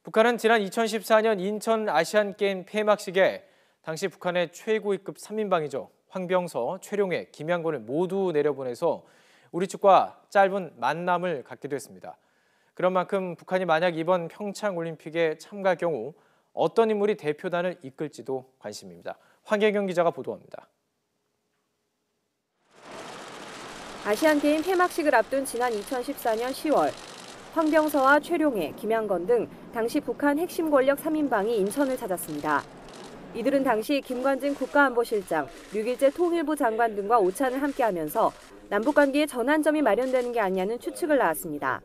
북한은 지난 2014년 인천 아시안게임 폐막식에 당시 북한의 최고위급 3인방이죠. 황병서, 최룡해, 김양곤을 모두 내려보내서 우리 측과 짧은 만남을 갖기도 했습니다. 그런 만큼 북한이 만약 이번 평창올림픽에 참가할 경우 어떤 인물이 대표단을 이끌지도 관심입니다. 황혜경 기자가 보도합니다. 아시안게임 폐막식을 앞둔 지난 2014년 10월, 황병서와 최룡해, 김양건 등 당시 북한 핵심 권력 3인방이 인천을 찾았습니다. 이들은 당시 김관진 국가안보실장, 류길재 통일부 장관 등과 오찬을 함께하면서 남북관계에 전환점이 마련되는 게 아니냐는 추측을 낳았습니다.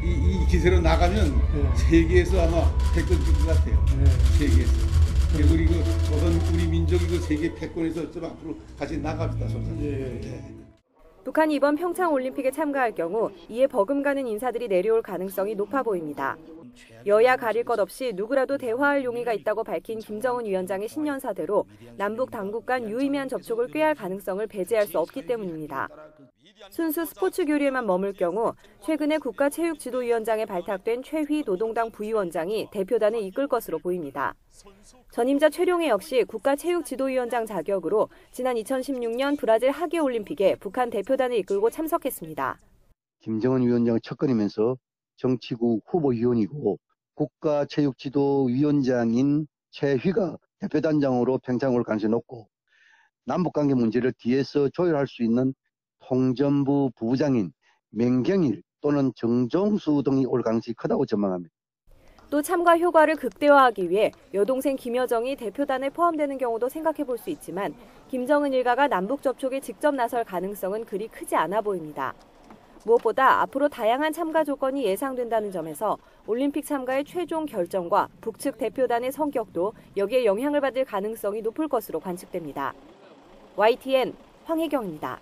이 기세로 나가면 세계에서 아마 패권일 것 같아요. 세계에서. 그리고 우리 민족이 세계 패권에서 좀 앞으로 같이 나갑시다. 북한이 이번 평창올림픽에 참가할 경우 이에 버금가는 인사들이 내려올 가능성이 높아 보입니다. 여야 가릴 것 없이 누구라도 대화할 용의가 있다고 밝힌 김정은 위원장의 신년사대로 남북 당국 간 유의미한 접촉을 꾀할 가능성을 배제할 수 없기 때문입니다. 순수 스포츠 교류에만 머물 경우 최근에 국가체육지도위원장에 발탁된 최휘 노동당 부위원장이 대표단을 이끌 것으로 보입니다. 전임자 최룡해 역시 국가체육지도위원장 자격으로 지난 2016년 브라질 하계올림픽에 북한 대표단을 이끌고 참석했습니다. 김정은 위원장의 첫건이면서 정치국 후보위원이고 국가체육지도위원장인 최휘가 대표단장으로 평창 올 가능성이 높고 남북관계 문제를 뒤에서 조율할 수 있는 통전부 부부장인 맹경일 또는 정종수 등이 올 가능성이 크다고 전망합니다. 또 참가 효과를 극대화하기 위해 여동생 김여정이 대표단에 포함되는 경우도 생각해 볼 수 있지만 김정은 일가가 남북 접촉에 직접 나설 가능성은 그리 크지 않아 보입니다. 무엇보다 앞으로 다양한 참가 조건이 예상된다는 점에서 올림픽 참가의 최종 결정과 북측 대표단의 성격도 여기에 영향을 받을 가능성이 높을 것으로 관측됩니다. YTN 황혜경입니다.